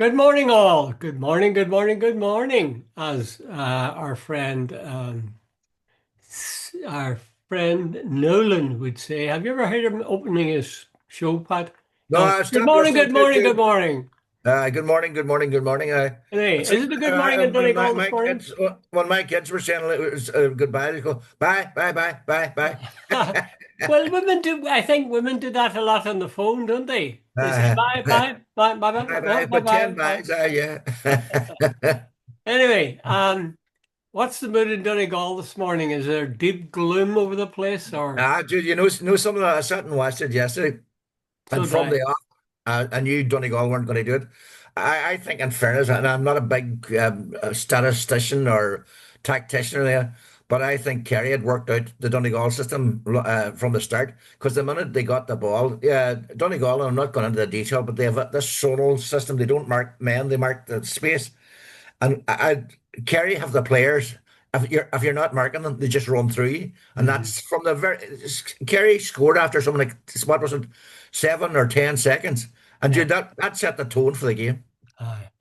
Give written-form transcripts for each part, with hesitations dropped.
Good morning, all. Good morning, good morning, good morning. As our friend Nolan would say. Have you ever heard him opening his show, Pat? No, Going, I good stopped morning, listening good to it, morning, good Jude. morning. Good morning, good morning, good morning. Hey, It's like is it a good morning in when Donegal this morning? when my kids were saying it was goodbye, they go bye, bye, bye, bye, bye. Well, women do. I think women do that a lot on the phone, don't they? They say uh, bye, bye, bye, bye, bye, bye, bye, bye, bye, but bye, 10 bye. buys, yeah. Anyway, what's the mood in Donegal this morning? Is there deep gloom over the place, or Dude, know some of that. I sat and watched it yesterday, so and did from I? the off, I knew Donegal weren't going to do it. I think, in fairness, and I'm not a big statistician or tactician or anything, but I think Kerry had worked out the Donegal system from the start. Because the minute they got the ball, yeah, Donegal, and I'm not going into the detail, but they have this zonal system. They don't mark men, they mark the space. And Kerry have the players. If you're not marking them, they just run through you, and Mhm. that's from the very. Kerry scored after something like what was it, 7 or 10 seconds, and Yeah. dude, that set the tone for the game.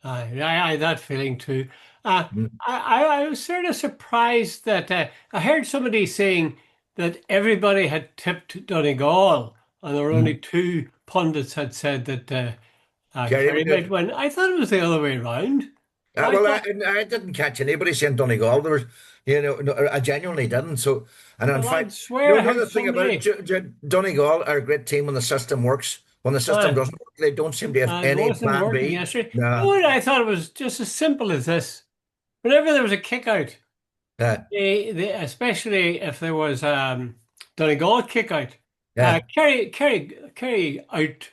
I had that feeling too. Uh, Mm. I was sort of surprised that I heard somebody saying that everybody had tipped Donegal, and there were only Mm. two pundits had said that Kerry Kerry would do might it. win. I thought it was the other way around. I Well, thought, I didn't catch anybody saying Donegal. There was, no, I genuinely didn't. So, and in well, I'd fact, swear I heard another thing about it, somebody. Donegal are a great team when the system works. When the system Uh, doesn't work, they don't seem to have it any wasn't plan working B. yesterday. You know No. what? I thought it was just as simple as this. Whenever there was a kick out, Yeah. especially if there was Donegal kick out, Yeah. Kerry out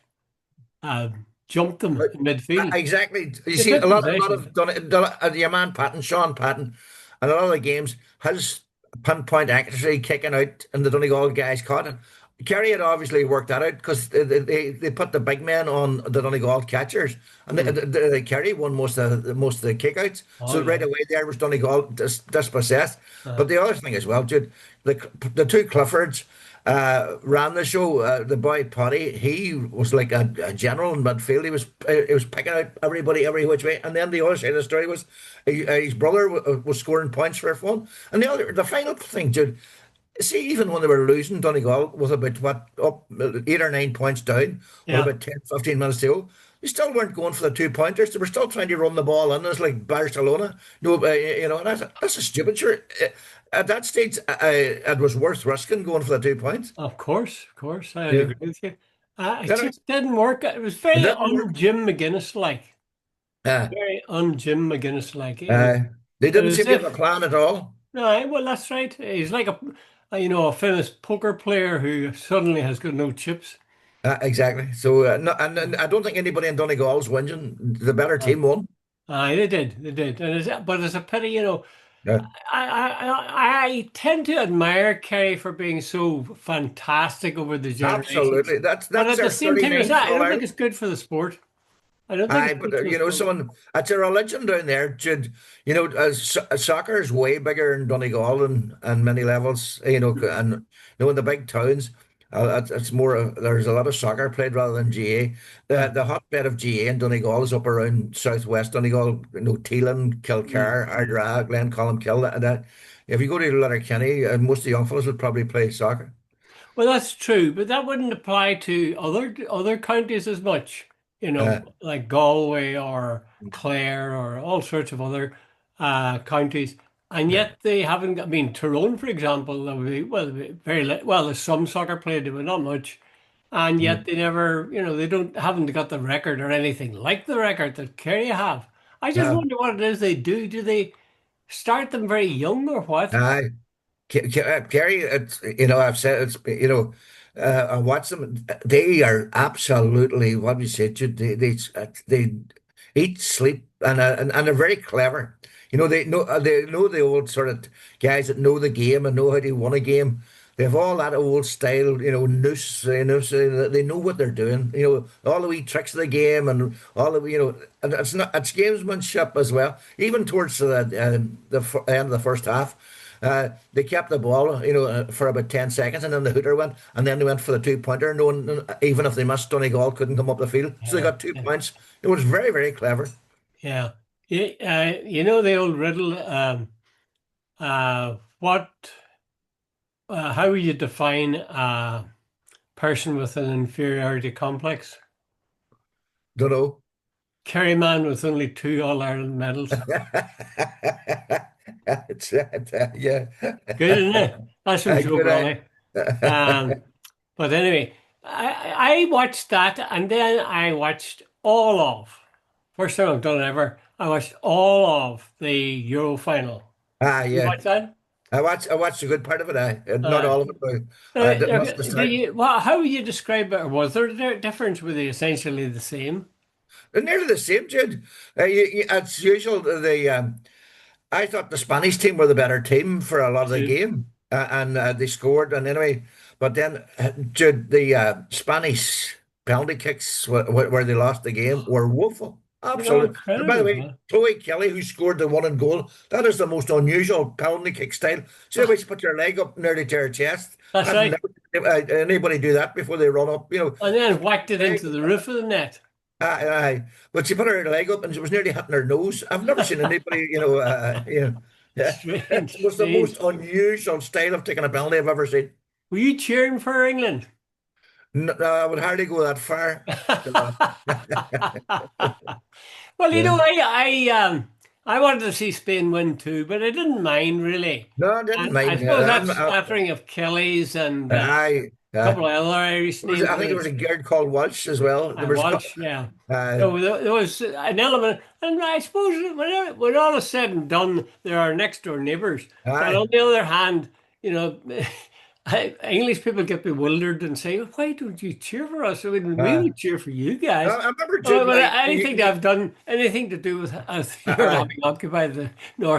jumped them But, in midfield. exactly. You They see, took a lot possession. of your man Patton, Sean Patton, and a lot of the games, his pinpoint accuracy kicking out, and the Donegal guys caught it. Kerry had obviously worked that out because they put the big men on the Donegal catchers, and Hmm. Kerry won most of the kickouts. Oh So right yeah. away there was Donegal dispossessed. Uh, But the other thing as well, Jude, the two Cliffords ran the show. The boy Potty, he was like a general in midfield. He was picking out everybody every which way. And then the other side of the story was his brother was scoring points for fun. And the final thing, Jude, see, even when they were losing, Donegal was about what up 8 or 9 points down with yeah. about 10, 15 minutes to go. They still weren't going for the 2 pointers. They were still trying to run the ball in. It's like Barcelona. No, and I thought, that's a stupid. Sure, at that stage, it was worth risking going for the 2 points. Of course, I Yeah. agree with you. It Then just didn't work. It was it very didn't work. un-Jim McGuinness like. Uh, Very un-Jim McGuinness like. uh, they It didn't was as seem to have a if plan at all. no, well, that's right. He's like a famous poker player who suddenly has got no chips. Exactly. So, no, and I don't think anybody in Donegal's whinging. The better Uh, team won. they did. But it's a pity, Yeah. I tend to admire Kerry for being so fantastic over the generations. Absolutely. That's But that's at the their same time, it's 39th not, I All don't think it's Ireland. good for the sport. I don't think Aye, it's but good for the sport. someone it's a religion down there, Jude. Soccer is way bigger in Donegal and many levels. And in the big towns, it's more. There's a lot of soccer played rather than GA. Uh, The hotbed of GA in Donegal is up around southwest Donegal. Teelan, mm, Kilcar, mm. Ardra, Glencolin, that. If you go to Letterkenny, most of the young fellas would probably play soccer. Well, that's true, but that wouldn't apply to other counties as much, Uh, like Galway or Clare or all sorts of other counties. And yeah. yet they haven't got, I mean, Tyrone, for example, that would be, well, well, there's some soccer played, but not much. And yet Mm. they never, they haven't got the record or anything like the record that Kerry have. I just Uh, wonder what it is they do. Do they start them very young or what? aye. Kerry, I've said I watch them. They are absolutely what we say. They eat, sleep, and they're very clever. They know the old sort of guys that know the game and know how to win a game. They have all that old style, noose. So they know what they're doing. All the wee tricks of the game and all the and it's gamesmanship as well. Even towards the end of the first half. They kept the ball, for about 10 seconds, and then the hooter went, and then they went for the two-pointer. No one, even if they missed, Donegal couldn't come up the field, so they Yeah, got two yeah, points. It was very, very clever. yeah. You know the old riddle. What? How would you define a person with an inferiority complex? Don't know. Kerry man with only two All Ireland medals. Yeah, Good, isn't it? That's from Joe good. Brawley. Um, but anyway, I watched that and then I watched all of, first time I've done it ever, I watched all of the Euro final. You Yeah. watch that? I watched a good part of it. Not Uh, all of it, but I must have started. how would you describe it? Or was there a difference? Were they essentially the same? They're nearly the same, Jude. As usual, I thought the Spanish team were the better team for a lot of Did the you? game, and they scored. And anyway, but then, Jude, the Spanish penalty kicks where they lost the game were woeful, They were absolutely. And by the incredible, way, man. Chloe Kelly, who scored the winning goal, that is the most unusual penalty kick style. See how you put your leg up nearly to your chest? That's I've right. never seen anybody do that before they run up. And then whacked it Leg into the roof of the net. But she put her leg up and she was nearly hitting her nose. I've never seen anybody, yeah. It Strange, was the most strange. unusual style of taking a penalty I've ever seen. Were you cheering for England? I would hardly go that far. You know. Well, Yeah. I wanted to see Spain win too, but I didn't mind really. No, I didn't And I mind. suppose that smattering of Kellys and a I, couple of other Irish names. I think there was a girl called Walsh as well. I There was, watched, yeah. uh, So there was an element, and I suppose when all is said and done, they're our next door neighbours. But on aye, the other hand, you know, English people get bewildered and say, "Why don't you cheer for us? I mean, we uh, would cheer for you guys." I remember Well, Jude. but anything that I've done, anything to do with us here Aye, having occupied the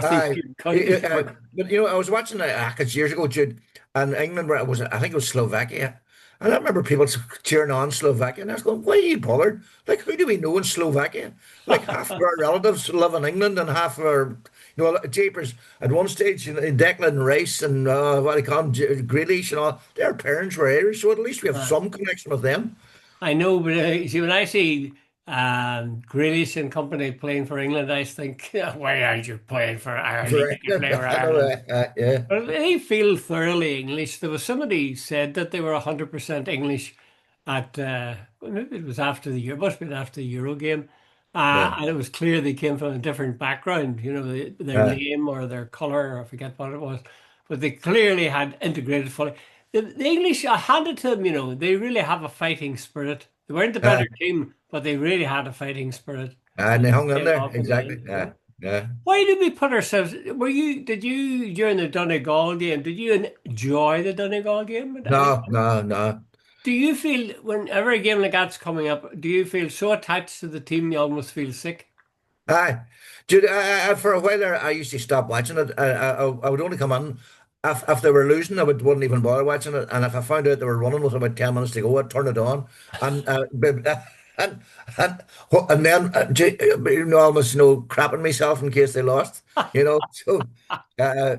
aye. northeastern countries, but But I was watching it's years ago, Jude, and England I think it was Slovakia. And I remember people cheering on Slovakia, and I was going, why are you bothered? Like, who do we know in Slovakia? Like, half of our relatives live in England, and half of our, Japers, at one stage, Declan Rice and what do you call him, Grealish and all, their parents were Irish, so at least we have uh, some connection with them. I know, but see, when I see Grealish and company playing for England, I think, why aren't you playing for Ireland? You For can play for I know, Ireland. yeah, But they feel thoroughly English. There was somebody said that they were 100% English at, well, maybe it was after the year, must have been after the Euro game. yeah, And it was clear they came from a different background, their uh, name or their color, or I forget what it was. But they clearly had integrated fully. The English, I handed to them, they really have a fighting spirit. They weren't the uh, better team, but they really had a fighting spirit. and And they hung in paid there, off in the exactly, end, yeah, yeah. Why did we put ourselves? Did you during the Donegal game? Did you enjoy the Donegal game at any No, point? no, no. Do you feel whenever a game like that's coming up, do you feel so attached to the team you almost feel sick? Aye, Jude, for a while there, I used to stop watching it. I would only come on if they were losing. Wouldn't even bother watching it. And if I found out they were running with about 10 minutes to go, I'd turn it on. And and and, and then almost crapping myself in case they lost. So uh,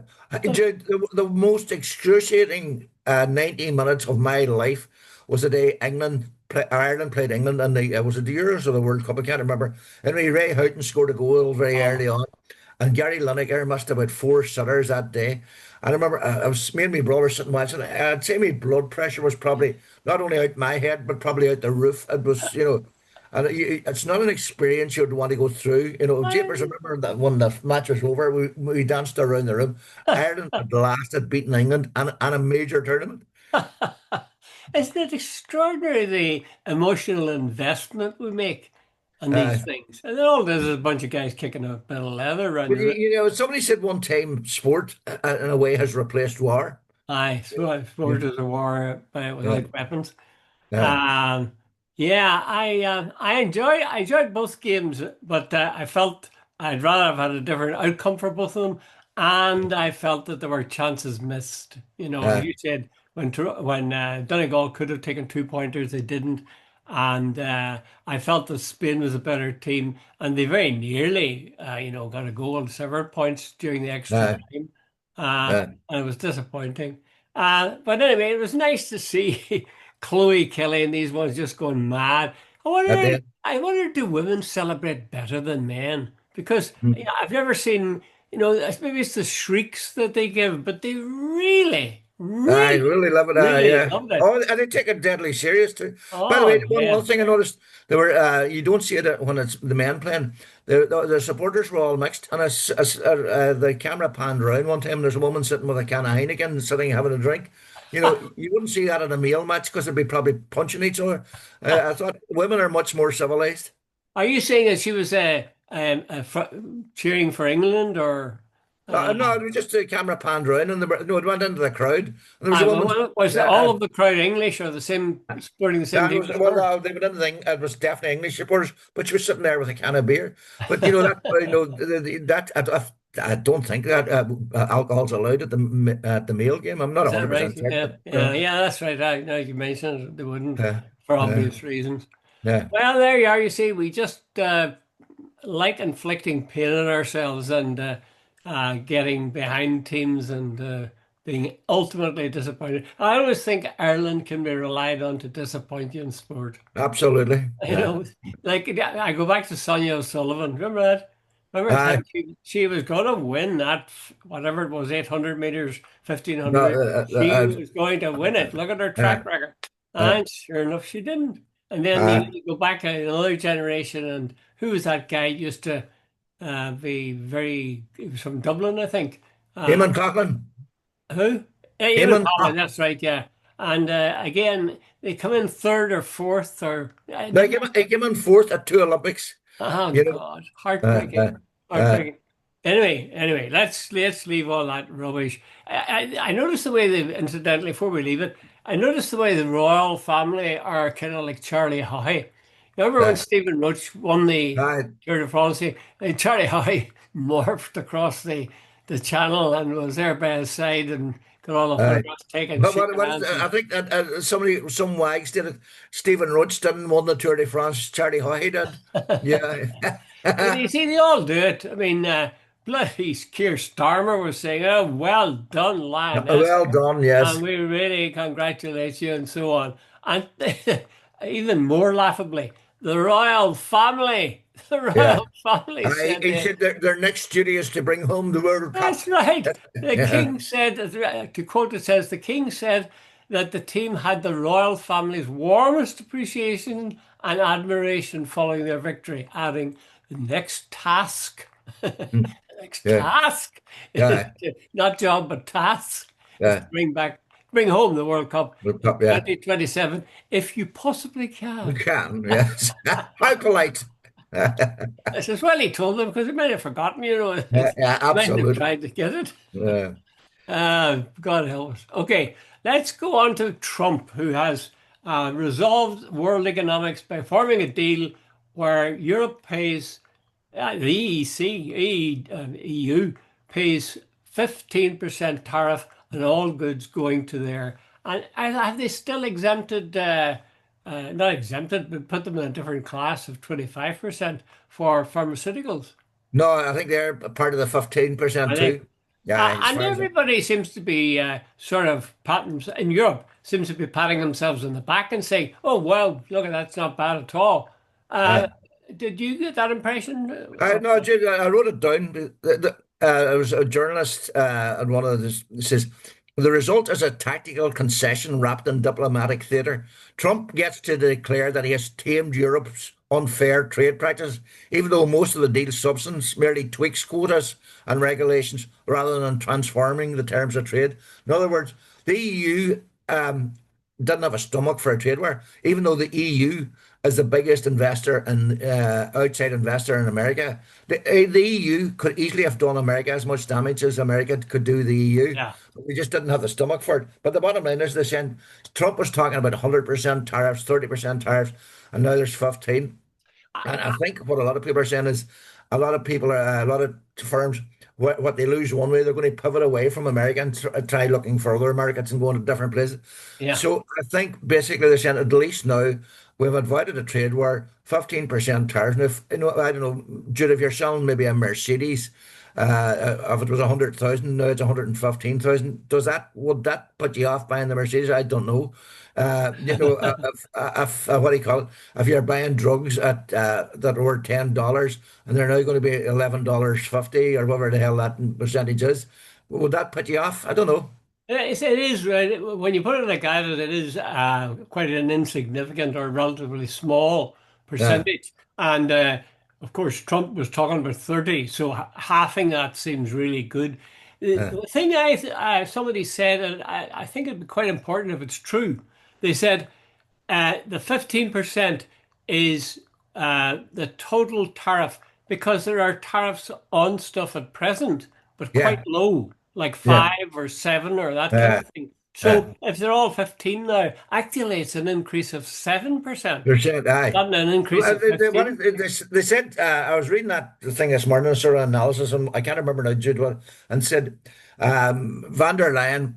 Jude, the most excruciating 90 minutes of my life was the day Ireland played England, and was it the Euros or the World Cup? I can't remember. Anyway, Ray Houghton scored a goal very Oh, early on, and Gary Lineker must have about four sitters that day. And I remember I was me and my brother sitting watching it. I'd say my blood pressure was probably not only out my head, but probably out the roof. It was, and it's not an experience you'd want to go through. Japers, I I- remember that when the match was over, we danced around the room. Ireland at last had beaten England and a major tournament. Isn't it extraordinary the emotional investment we make on Uh, these things? And then all this is a bunch of guys kicking a bit of leather around but the room. somebody said one time, sport in a way has replaced war. Aye, so I Yeah, suppose there's a war yeah, without weapons. yeah, Um, yeah, I enjoyed both games, but I felt I'd rather have had a different outcome for both of them, and I felt that there were chances missed. As yeah, you said, when Donegal could have taken 2 pointers, they didn't, and I felt that Spain was a better team, and they very nearly, got a goal and several points during the extra yeah. time. uh, uh, and it was disappointing. But anyway, it was nice to see Chloe Kelly and these ones just going mad. at the I wonder, do women celebrate better than men? Because end. I've never seen, maybe it's the shrieks that they give, but they really, I really, really love it. really Yeah. loved it. Oh, and they take it deadly serious too. By the Oh way, one other yeah. thing I noticed, there were you don't see it when it's the men playing. The supporters were all mixed, and the camera panned around one time. There's a woman sitting with a can of Heineken, sitting having a drink. You know, you wouldn't see that in a male match because they'd be probably punching each other. I thought women are much more civilized. Are you saying that she was cheering for England or? Uh, No, it was just the camera panned around, and no, it went into the crowd, and there was a woman. was all Uh, of the crowd English or the same supporting the same That team was as well, her? no, they were in the thing. It was definitely English supporters, but she was sitting there with a can of beer. But that I don't think that alcohol's allowed at the male game. I'm not Is that right? 100% Yeah, certain. yeah, yeah. That's right. Now you mentioned it, they wouldn't Yeah, for yeah, obvious reasons. yeah, Well, there you are. You see, we just like inflicting pain on ourselves and getting behind teams and being ultimately disappointed. I always think Ireland can be relied on to disappoint you in sport. absolutely. You Yeah, know, like I go back to Sonia O'Sullivan. Remember that? Remember the aye, time she was going to win that whatever it was, 800 meters, no, 1500 meters. She was going to win it. Look at her uh, track record. uh, And sure enough, she didn't. And then uh, you go back to another generation, and who was that guy? Used to be very. He was from Dublin, I think. Uh, Eamon Coughlin, who? Eamon Eamon Collins. Coughlin. That's right. Yeah. And again, they come in third or fourth, or No, he came in fourth at two Olympics. oh You know, God, uh, heartbreaking, uh, uh, heartbreaking. Anyway, let's leave all that rubbish. I noticed the way they, incidentally, before we leave it, I noticed the way the royal family are kind of like Charlie Haughey. Remember when uh, Stephen Roach won the uh, Tour de France? Charlie Haughey morphed across the channel and was there by his side and got all the uh, photographs taken, But shaking hands. I think that some wags did it. Stephen Roach didn't win the Tour de France. Charlie Haughey did. Yeah. Well, you see, they all do it. I mean, bloody Keir Starmer was saying, "Oh, well done, Lioness," Well done. and Yes. we really congratulate you, and so on. And even more laughably, the royal family, the Yeah. royal family said, He said their next duty is to bring home the World Cup. "That's right." The Yeah. king said, to quote it says, the king said that the team had the royal family's warmest appreciation and admiration following their victory, adding, "The next task." Next Yeah. task is Yeah. not job but task is to Yeah. bring home the World Cup World in Cup. Yeah. 2027 if you possibly We can. can. Yes. How polite. I says, well, he told them because he might have forgotten, Yeah, yeah, he might have absolutely. tried to get it. Yeah. God help us. Okay, let's go on to Trump, who has resolved world economics by forming a deal where Europe pays, the EU pays 15% tariff on all goods going to there. And have they still exempted, not exempted, but put them in a different class of 25% for pharmaceuticals? No, I think they're part of the 15% I think. too. Yeah, as And far as everybody seems to be sort of patting in Europe seems to be patting themselves on the back and saying, "Oh well, look at that's not bad at all." Uh, uh, did you get that impression? I no, Jude, I wrote it down. I was a journalist, and one of this says the result is a tactical concession wrapped in diplomatic theatre. Trump gets to declare that he has tamed Europe's unfair trade practices, even though most of the deal's substance merely tweaks quotas and regulations rather than transforming the terms of trade. In other words, the EU didn't have a stomach for a trade war, even though the EU is the biggest investor and outside investor in America. The EU could easily have done America as much damage as America could do the EU. Yeah. We just didn't have the stomach for it. But the bottom line is they're saying Trump was talking about 100% tariffs, 30% tariffs, and now there's 15. And I think what a lot of people are saying is a lot of firms, what they lose one way, they're going to pivot away from America and try looking for other markets and going to different places. Yeah. So I think basically they're saying at least now we've avoided a trade war, 15% tariffs. And if, I don't know, Jude, if you're selling maybe a Mercedes, If it was 100,000, now it's 115,000. Would that put you off buying the Mercedes? I don't know. If what do you call it? If you're buying drugs at that were $10 and they're now going to be $11.50 or whatever the hell that percentage is, would that put you off? I don't know. It is right. When you put it like that, it is quite an insignificant or relatively small Yeah, percentage. And of course, Trump was talking about 30, so halving that seems really good. yeah, The thing somebody said, and I think it'd be quite important if it's true. They said the 15% is the total tariff because there are tariffs on stuff at present, but quite yeah, low, like yeah, 5 or 7 or that kind yeah, of thing. yeah. So if they're all 15 now, actually it's an increase of 7%, They're saying, aye. not an increase Well, of 15. they said, I was reading that thing this morning, sort of analysis, and I can't remember now, Jude, and said, van der Leyen,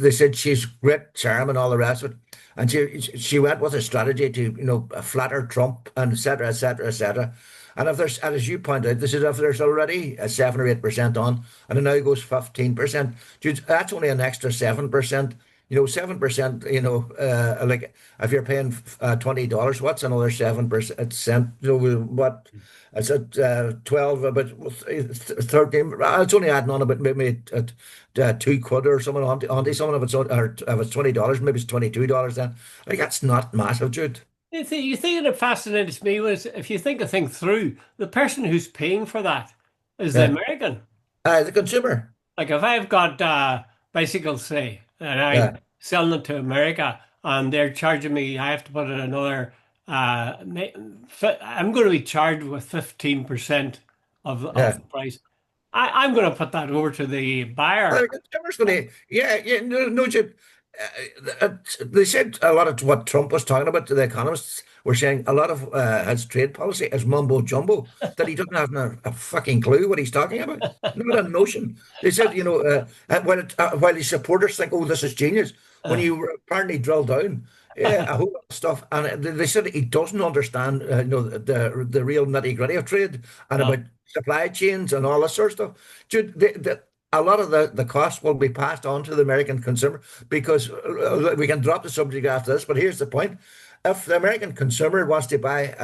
they said she's great charm and all the rest of it. And she went with a strategy to, flatter Trump and et cetera, et cetera, et cetera. And if there's, and as you point out, this is if there's already a 7 or 8% on, and it now goes 15%. Dude, that's only an extra 7%. 7%, like if you're paying $20, what's another 7%? What is it, 12, about 13? It's only adding on about maybe £2 or something onto someone if it's $20, maybe it's $22 then. Like that's not massive, Jude. You think it fascinates me was if you think a thing through, the person who's paying for that is the Yeah. American. The consumer. Like if I've got bicycles, say, and I'm Yeah. selling them to America and they're charging me, I have to put in another, I'm going to be charged with 15% of Yeah. the price. I'm going to put that over to the Well, buyer. the consumer's going to, yeah, yeah, no, no, Jude. They said a lot of what Trump was talking about. The economists were saying a lot of his trade policy is mumbo jumbo. That he doesn't have a fucking clue what he's talking about. Not a notion. They said, while his supporters think, "Oh, this is genius," when Uh, you apparently drill down, yeah, a whole lot of stuff, and they said he doesn't understand, the real nitty gritty of trade and no. about supply chains and all this sort of stuff. Dude, a lot of the cost will be passed on to the American consumer because we can drop the subject after this, but here's the point. If the American consumer wants to buy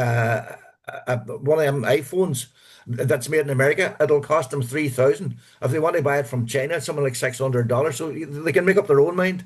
one of them iPhones that's made in America, it'll cost them 3,000. If they want to buy it from China, it's something like $600. So they can make up their own mind.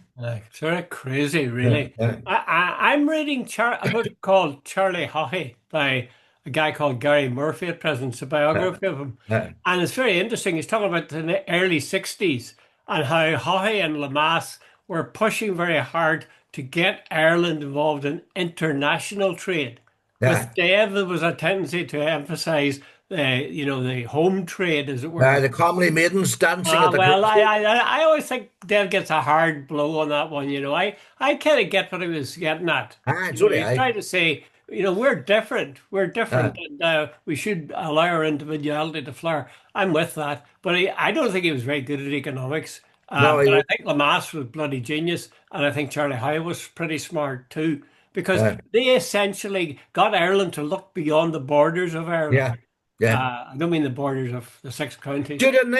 Sort of crazy, Yeah, really. yeah, I'm reading a book called Charlie Haughey by a guy called Gary Murphy at present. It's a yeah, biography of him. yeah, And it's very interesting. He's talking about the early 60s and how Haughey and Lamass were pushing very hard to get Ireland involved in international trade. yeah. With Dave, there was a tendency to emphasize the home trade, as it were. The comely maidens dancing at the Well, cruise. I always think Dave gets a hard blow on that one. I kind of get what he was getting at. So do He's I. trying to say, we're different. We're Uh, different, and we should allow our individuality to flourish. I'm with that, but I don't think he was very good at economics. no, But I think Lamass was bloody genius, and I think Charlie Howe was pretty smart too, because uh, they essentially got Ireland to look beyond the borders of Ireland. yeah, yeah. I don't mean the borders of the 6 counties. Dude, in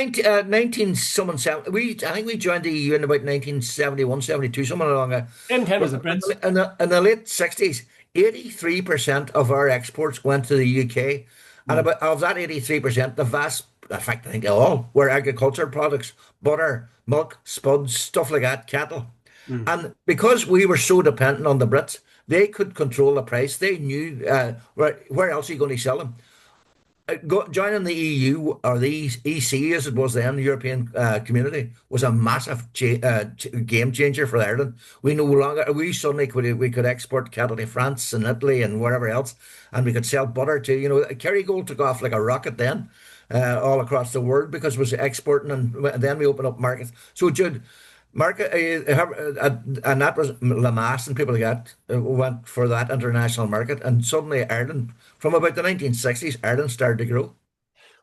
19 someone seven, I think we joined the EU in about 1971, 72, somewhere along that. Same time as But the Brits. in the late 60s, 83% of our exports went to the UK. And Mm. about of that 83%, the vast, in fact, I think all were agricultural products, butter, milk, spuds, stuff like that, cattle. Mm. And because we were so dependent on the Brits, they could control the price. They knew where else are you going to sell them. Joining the EU or the EC as it was then, the European Community, was a massive game changer for Ireland. We suddenly we could export cattle to France and Italy and wherever else, and we could sell butter to Kerrygold took off like a rocket then, all across the world because it was exporting, and then we opened up markets. So Jude, market and that was Lamass and people like that went for that international market, and suddenly Ireland, from about the 1960s, Ireland started to grow.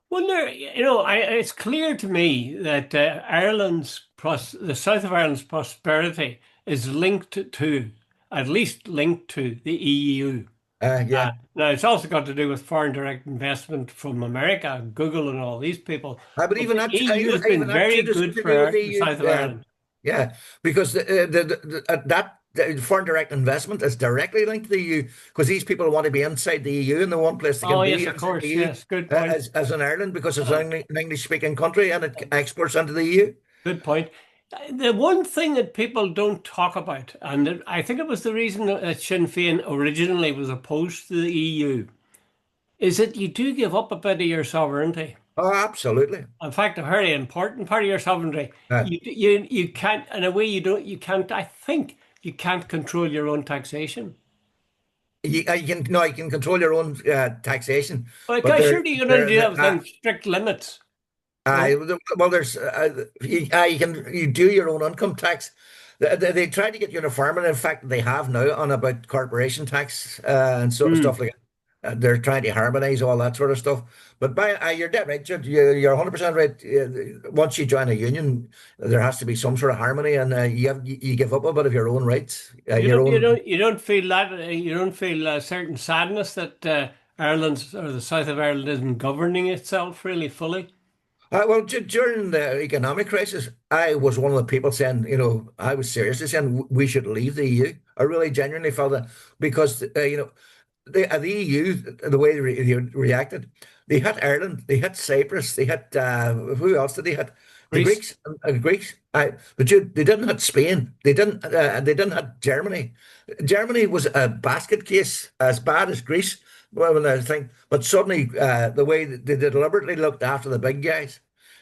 Well, it's clear to me that the south of Ireland's prosperity is linked to, at least linked to the EU. Yeah. Now, it's also got to do with foreign direct investment from America, Google, and all these people. But But even the that, EU has even been that very too, does good to do with for the the EU. south of Ireland. Yeah, because that the foreign direct investment is directly linked to the EU because these people want to be inside the EU, and the one place they can Oh, yes, be of inside the course. EU Yes, good point. as in Ireland because it's an English speaking country and it exports into the EU. Good point. The one thing that people don't talk about, and I think it was the reason that Sinn Féin originally was opposed to the EU, is that you do give up a bit of your sovereignty. Oh, absolutely. In fact, a very important part of your sovereignty. Uh, You can't, in a way, you can't, I think you can't control your own taxation. you can no, you can control your own taxation, Well, but because surely you're going to do that within strict limits. No? well, there's you can you do your own income tax. They try to get uniform, and in fact, they have now on about corporation tax and sort of Hmm. stuff like that. They're trying to harmonize all that sort of stuff. But you're dead right, Jude. You're 100% right. Once you join a union, there has to be some sort of harmony, and you give up a bit of your own rights, your own. You don't feel that you don't feel a certain sadness that Ireland's or the south of Ireland isn't governing itself really fully. Well, during the economic crisis, I was one of the people saying, I was seriously saying we should leave the EU. I really genuinely felt that because, the EU, the way they reacted, they hit Ireland, they hit Cyprus, they hit, who else did they hit? The Greece. Greeks, Greeks. They didn't hit Spain. They didn't hit Germany. Germany was a basket case as bad as Greece. Well, when I think, but suddenly the way they deliberately looked after the big guys.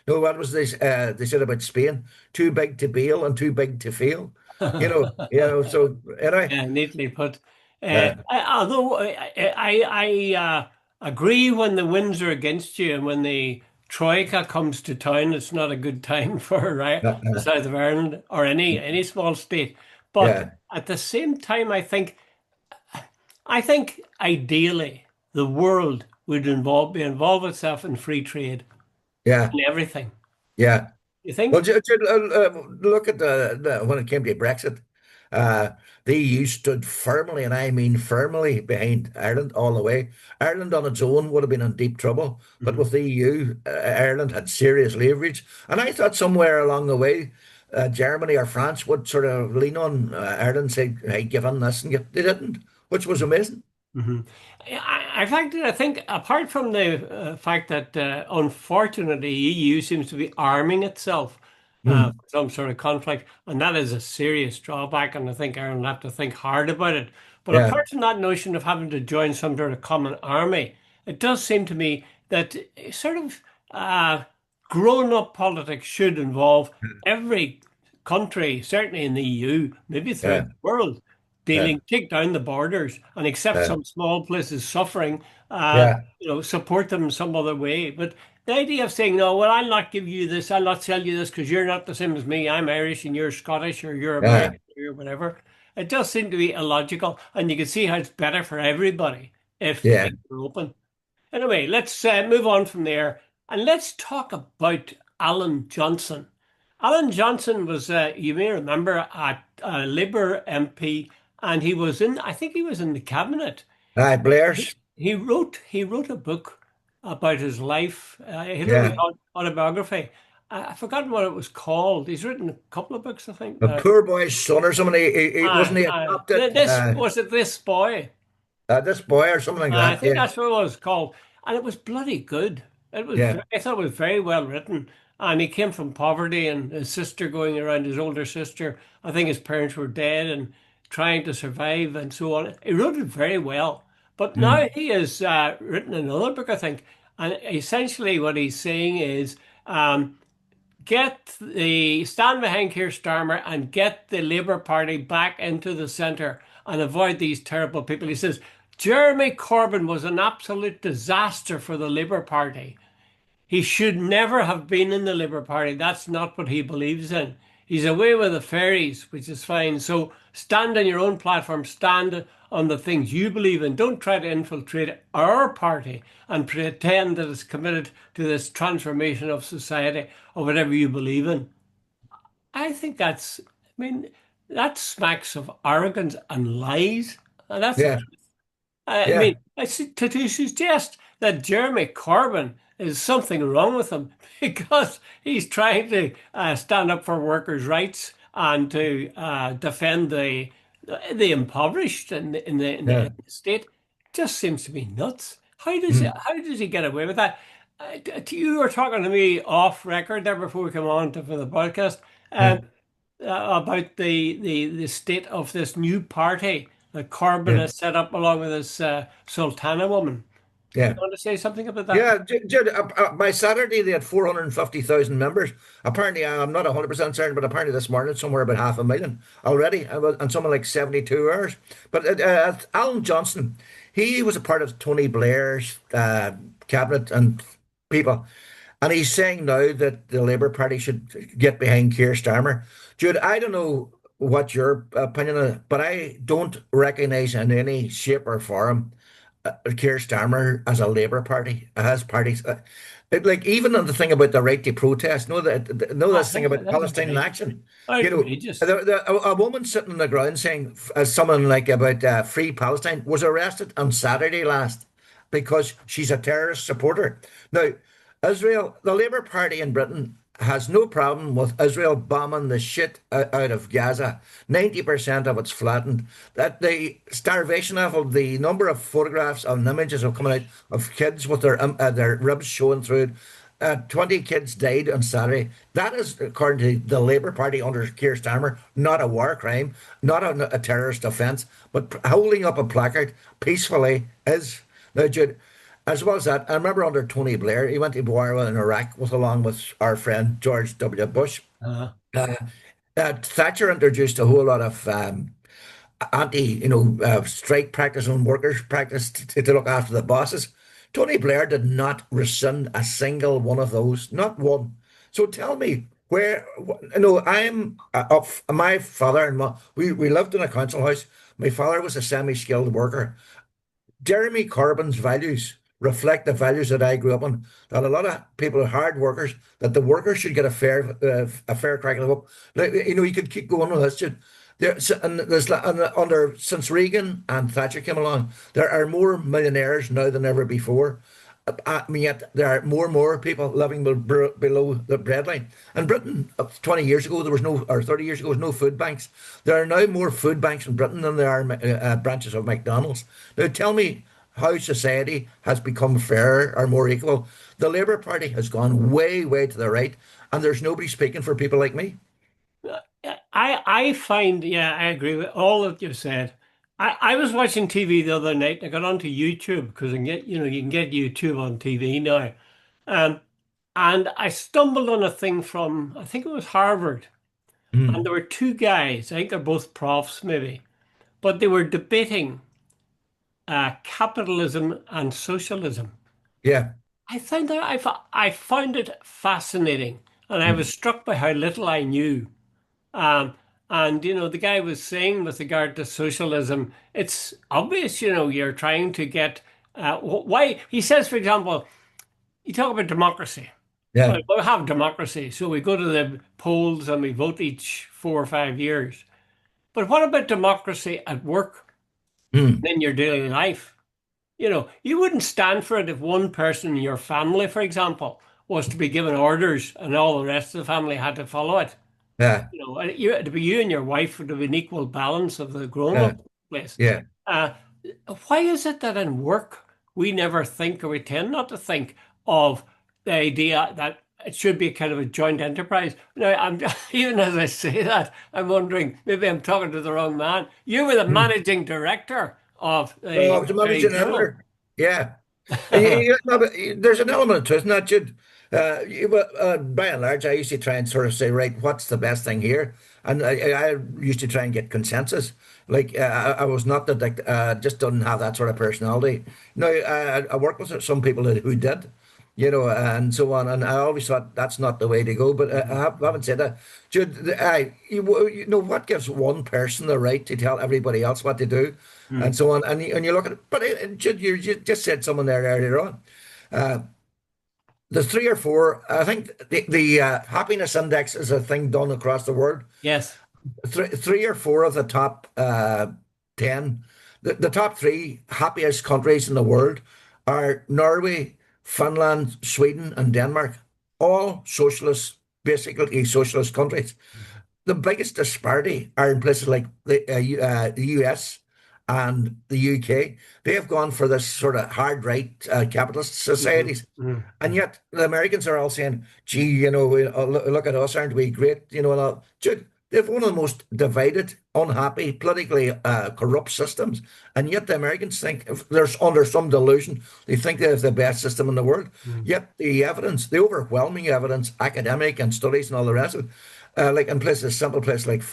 No, what was this? They said about Spain: too big to bail and too big to fail. So anyway, Yeah, neatly put. uh, Although I agree when the winds are against you and when the troika comes to town, it's not a good time for uh, the uh, south of Ireland or any small state. But yeah, at the same time, I think ideally the world would involve itself in free trade yeah, in everything. yeah. You Well, think? look at when it came to Brexit, uh, the EU stood firmly, and I mean firmly, behind Ireland all the way. Ireland on its own would have been in deep trouble, but Mhm. with the EU, Ireland had serious leverage. And I thought somewhere along the way, Germany or France would sort of lean on Ireland and say, "Hey, give in this," and they didn't, which was amazing. hmm I think apart from the fact that unfortunately EU seems to be arming itself Mm, for some sort of conflict, and that is a serious drawback, and I think Ireland will have to think hard about it. But yeah, apart from that notion of having to join some sort of common army, it does seem to me that sort of uh, grown-up politics should involve every country, certainly in the EU, maybe throughout yeah, the world yeah, take down the borders and accept yeah, some small places suffering, yeah, support them in some other way. But the idea of saying, no, well, I'll not give you this, I'll not sell you this because you're not the same as me. I'm Irish and you're Scottish or you're yeah, American or you're whatever. It does seem to be illogical. And you can see how it's better for everybody if yeah. things are open. Anyway, let's move on from there and let's talk about Alan Johnson. Alan Johnson was, you may remember, a Labour MP, and I think he was in the cabinet. Blair's, He wrote a book about his life. He wrote his yeah. autobiography. I've forgotten what it was called. He's written a couple of books, I think. A poor boy's son or something. He wasn't he adopted. This was it. This boy. This boy or something like I that. think Yeah, that's what it was called, and it was bloody good. yeah, I thought it was very well written, and he came from poverty, and his sister going around, his older sister. I think his parents were dead and trying to survive, and so on. He wrote it very well, but now mm, he has written another book, I think, and essentially what he's saying is. Stand behind Keir Starmer and get the Labour Party back into the centre and avoid these terrible people. He says Jeremy Corbyn was an absolute disaster for the Labour Party. He should never have been in the Labour Party. That's not what he believes in. He's away with the fairies, which is fine. So stand on your own platform, stand on the things you believe in. Don't try to infiltrate our party and pretend that it's committed to this transformation of society or whatever you believe in. I mean, that smacks of arrogance and lies. And that's the yeah. truth. I Yeah. mean, to suggest that Jeremy Corbyn is something wrong with him because he's trying to stand up for workers' rights and to defend the impoverished in Yeah. the state just seems to be nuts. Mm. How does he get away with that? You were talking to me off record there before we come on for the podcast. Yeah. Um, about the state of this new party that Corbyn Yeah. has set up along with this Sultana woman. You Yeah. want to say something about that? Yeah, Jude, by Saturday they had 450,000 members. Apparently, I'm not 100% certain, but apparently this morning it's somewhere about 500,000 already, and something like 72 hours. But Alan Johnson, he was a part of Tony Blair's cabinet and people, and he's saying now that the Labour Party should get behind Keir Starmer. Jude, I don't know what your opinion is, but I don't recognise in any shape or form Keir Starmer as a Labour Party, as parties. Like even on the thing about the right to protest, know Oh, this thing about that's Palestine in outrageous. action. You know, Outrageous. a woman sitting on the ground saying someone like about free Palestine was arrested on Saturday last because she's a terrorist supporter. Now, Israel, the Labour Party in Britain has no problem with Israel bombing the shit out of Gaza. 90% of it's flattened. That the starvation level, the number of photographs and images are coming out of kids with their ribs showing through it. 20 kids died on Saturday. That is, according to the Labour Party under Keir Starmer, not a war crime, not a terrorist offence, but holding up a placard peacefully is. Now, Jude, as well as that, I remember under Tony Blair, he went to war in Iraq with along with our friend George W. Bush. Uh, Uh, Thatcher introduced a whole lot of strike practice and workers practice to look after the bosses. Tony Blair did not rescind a single one of those, not one. So tell me where, I'm up. My father and we lived in a council house. My father was a semi-skilled worker. Jeremy Corbyn's values reflect the values that I grew up on. That a lot of people are hard workers. That the workers should get a fair crack at the whip. Like, you could keep going on this. Under since Reagan and Thatcher came along, there are more millionaires now than ever before. Yet there are more and more people living below the breadline. In Britain, 20 years ago, there was no, or 30 years ago, there was no food banks. There are now more food banks in Britain than there are branches of McDonald's. Now, tell me how society has become fairer or more equal. The Labour Party has gone way, way to the right, and there's nobody speaking for people like me. I find, yeah, I agree with all that you said. I was watching TV the other night and I got onto YouTube because you can get YouTube on TV now. Um, and I stumbled on a thing from, I think it was Harvard. And Mm, there were two guys, I think they're both profs maybe, but they were debating capitalism and socialism. yeah. I found it fascinating, and I was Mm, struck by how little I knew. Um, and the guy was saying with regard to socialism, it's obvious, you're trying to get why he says, for example, you talk about democracy. Well, yeah. we have democracy, so we go to the polls and we vote each 4 or 5 years. But what about democracy at work Mm, in your daily life? You wouldn't stand for it if one person in your family, for example, was to be given orders and all the rest of the family had to follow it. yeah. To be you and your wife would have an equal balance of the Yeah. grown-up place. Yeah. Uh, why is it that in work we never think, or we tend not to think of the idea that it should be kind of a joint enterprise? Now, I'm even as I say that, I'm wondering maybe I'm talking to the wrong man. You were the Mm. managing director of No, I the was a Daily managing Journal. editor. Yeah. No, but there's an element to it, not Jude. By and large, I used to try and sort of say, right, what's the best thing here? And I used to try and get consensus. Like, I was not that, like, just didn't have that sort of personality. No, I worked with some people who did, and so on. And I always thought that's not the way to go. But I haven't said that. Jude, you know, what gives one person the right to tell everybody else what to do? Hmm. And so on. And you look at it, but Jude, you just said someone there earlier on. The three or four, I think the happiness index is a thing done across the world. Yes. Three or four of the top 10, the top three happiest countries in the world are Norway, Finland, Sweden, and Denmark. All socialist, basically socialist countries. The biggest disparity are in places like the US and the UK. They have gone for this sort of hard right capitalist Hmm. societies. And Hmm. yet the Americans are all saying, gee, look at us, aren't we great? And all. Dude, they have one of the most divided, unhappy, politically corrupt systems. And yet the Americans think if there's under some delusion, they think they have the best system in the world. Hmm. Yet the evidence, the overwhelming evidence, academic and studies and all the rest of it, like in places, simple places like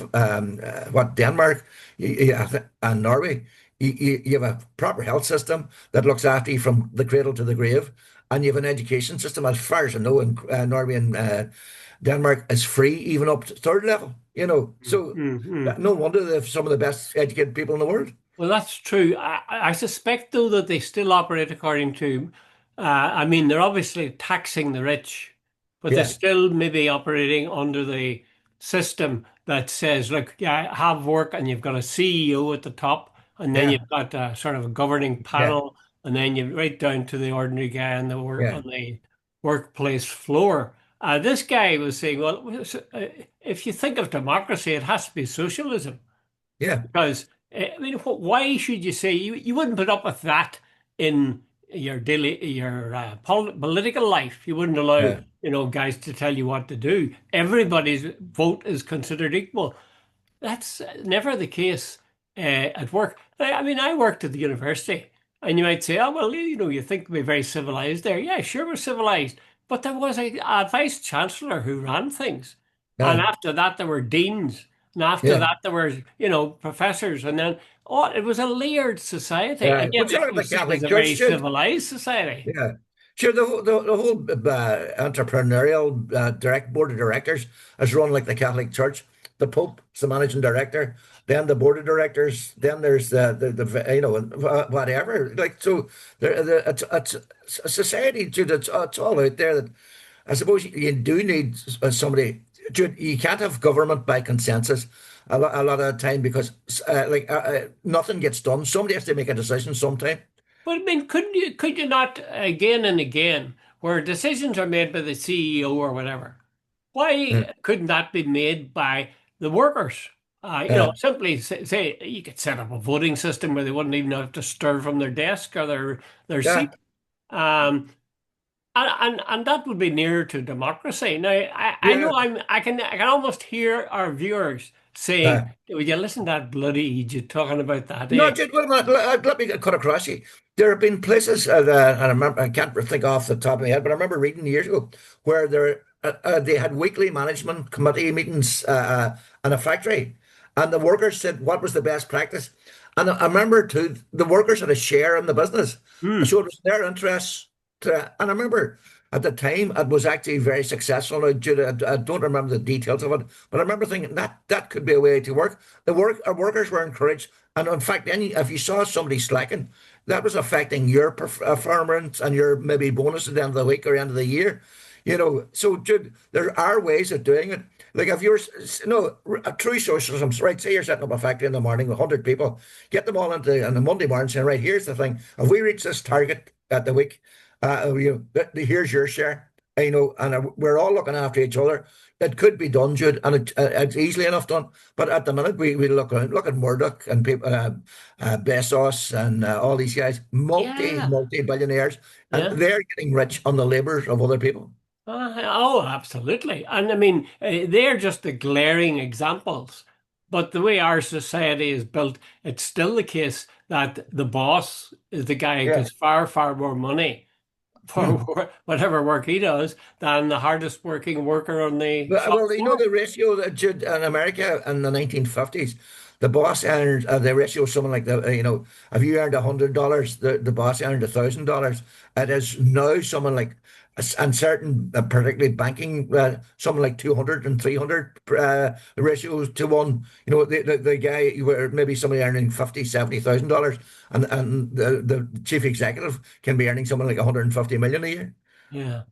Denmark and Norway, you have a proper health system that looks after you from the cradle to the grave, and you have an education system, as far as I know, in Norway and Denmark is free even up to third level. So Hmm. no wonder they have some of the best educated people in the world. Well, that's true. I suspect, though, that they still operate according to, I mean, they're obviously taxing the rich, but they're Yeah, still maybe operating under the system that says, look, yeah, have work and you've got a CEO at the top, and then yeah, you've got a sort of a governing yeah, panel, and then you right down to the ordinary guy on yeah, on the workplace floor. This guy was saying, well, if you think of democracy, it has to be socialism. yeah, Because I mean, why should you say you wouldn't put up with that in your political life? You wouldn't allow yeah, guys to tell you what to do. Everybody's vote is considered equal. That's never the case at work. I mean, I worked at the university, and you might say, "Oh well, you think we're very civilized there." Yeah, sure, we're civilized, but there was a vice chancellor who ran things, and yeah, after that there were deans, and after yeah, that there were professors, and then it was a layered society, and yeah. yet But sort it of the was seen as Catholic a very Church should. civilized society. Yeah. Sure, the whole entrepreneurial direct board of directors is run like the Catholic Church. The Pope is the managing director, then the board of directors, then there's whatever. Like so, it's a society, Jude. It's all out there. That I suppose you do need somebody. Jude, you can't have government by consensus a lot of the time because nothing gets done. Somebody has to make a decision sometime. But I mean, could you not again and again, where decisions are made by the CEO or whatever, Yeah, why couldn't that be made by the workers? yeah, Simply say you could set up a voting system where they wouldn't even have to stir from their desk or their yeah. seat. Um, and that would be nearer to democracy. Now, I Yeah. know I can almost hear our viewers saying, "Would you listen to that bloody idiot talking about that?" No, Eh? Jude, wait a minute. Let me cut across you. There have been places, and I remember, I can't think off the top of my head, but I remember reading years ago where they had weekly management committee meetings in a factory, and the workers said what was the best practice. And I remember too, the workers had a share in the business, Hmm. so it was their interests and I remember at the time it was actually very successful. Now, Jude, I don't remember the details of it, but I remember thinking that could be a way to work. Our workers were encouraged, and in fact, if you saw somebody slacking, that was affecting your performance and your maybe bonus at the end of the week or end of the year. So Jude, there are ways of doing it. Like if you're, no, a true socialism, right? Say you're setting up a factory in the morning with 100 people, get them all into on a Monday morning saying, right, here's the thing. If we reach this target at the week, here's your share, and we're all looking after each other. It could be done, Jude, and it's easily enough done. But at the minute, we look at Murdoch and people, Bezos and all these guys, Yeah. multi billionaires, and Yeah. they're getting rich on the labors of other people. Oh, absolutely. And I mean, they're just the glaring examples. But the way our society is built, it's still the case that the boss is the guy who Yeah. gets far, far more money for Hmm. whatever work he does than the hardest working worker on the shop Well, floor. the ratio that Jude in America in the 1950s, the boss earned the ratio of someone like if you earned $100, the boss earned $1,000. It is now someone like, and certain, particularly banking, someone like 200 and 300 ratios to one. The guy you were maybe somebody earning 50, $70,000, and the chief executive can be earning something like 150 million a year. Yeah.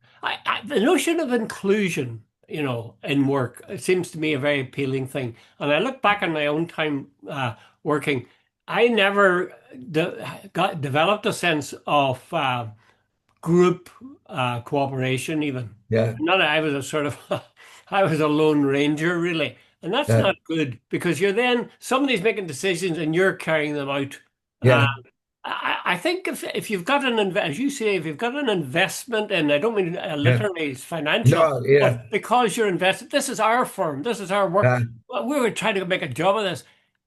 The notion of inclusion, in work, it seems to me a very appealing thing. And I look back on my own time working. I never developed a sense of group cooperation even. Yeah, Not I was a sort of I was a lone ranger really, and that's yeah, not good because you're then somebody's making decisions and you're carrying them out. Uh, yeah, I think if you've got as you say, if you've got an investment, and I don't mean yeah. literally it's financial, No, yeah, but because you're invested, this is our firm, this is our work. uh, Well, we were trying to make a job of this.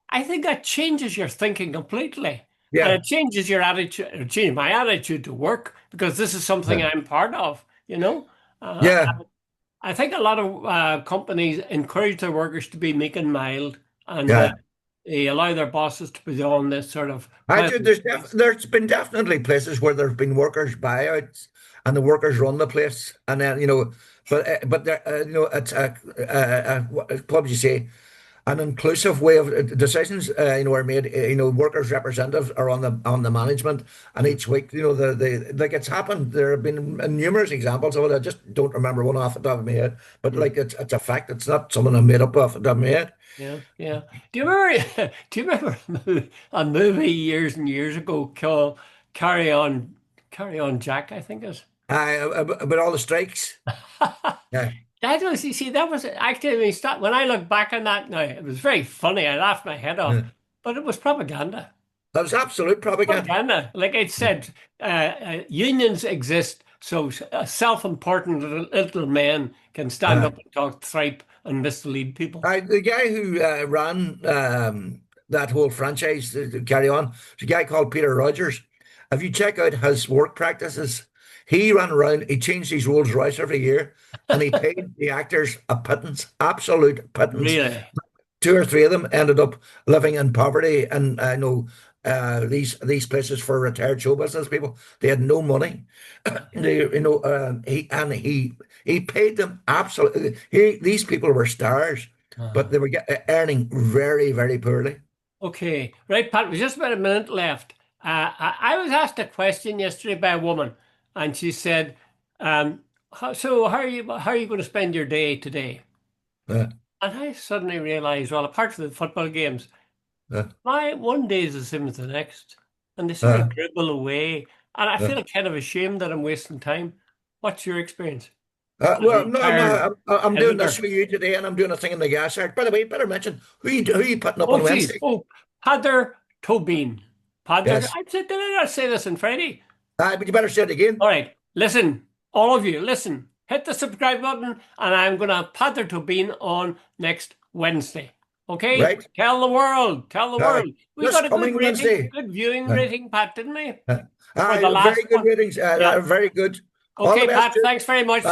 I think that changes your thinking completely. And yeah, it changes your attitude, it changed my attitude to work because this is something yeah, I'm part of, you know? Uh, yeah, I think a lot of companies encourage their workers to be meek and mild, and yeah. they allow their bosses to be on this sort of I do. pleasant pace. There's been definitely places where there's been workers buyouts, and the workers run the place, and then but there, it's what would you say, an inclusive way of decisions. Are made. Workers' representatives are on the management, and each week, the like it's happened. There have been numerous examples of it. I just don't remember one off the top of my head, but Mm. like it's a fact. It's not something I made up off the top of my head. Yeah, yeah. Do you remember? Do you remember a movie years and years ago called "Carry On, Carry On, Jack"? I think is. About all the strikes. Yeah, That was, you see, that was actually when I look back on that now, it was very funny. I laughed my head off, yeah. but it was propaganda. That was absolute propaganda. Propaganda. Like it said, unions exist so self-important little men can stand Uh, up and talk tripe and mislead people. the guy who ran that whole franchise to carry on, is a guy called Peter Rogers. If you check out his work practices, he ran around, he changed his Rolls Royce every year, and he paid the actors a pittance, absolute pittance. Really? Two or three of them ended up living in poverty, and I know these places for retired show business people. They had no money. He paid them absolutely. These people were stars, but Uh, they were earning very, very poorly. okay, right, Pat. We've just about a minute left. I was asked a question yesterday by a woman, and she said, "So how are you going to spend your day today?" Uh, And I suddenly realized, well, apart from the football games, uh, my one day is the same as the next, and they sort uh, of dribble away. And I uh. feel kind of ashamed that I'm wasting time. What's your experience as a Well, no, no, retired I'm doing this editor? for you today, and I'm doing a thing in the gas yard. By the way, better mention who you putting up Oh, on geez. Wednesday? Oh, Padder Tobin. Padder, Yes, I said, did I not say this on Friday? but you better say it again. All right, listen, all of you, listen. Hit the subscribe button, and I'm going to Padder Tobin on next Wednesday. Okay? Right? Tell the world. Tell the Uh, world. We this got a good coming rating, Wednesday. good viewing Uh, rating, Pat, didn't we? uh, For the very last good one. ratings. Yeah. Very good. All the Okay, best. Pat, To thanks very you. much.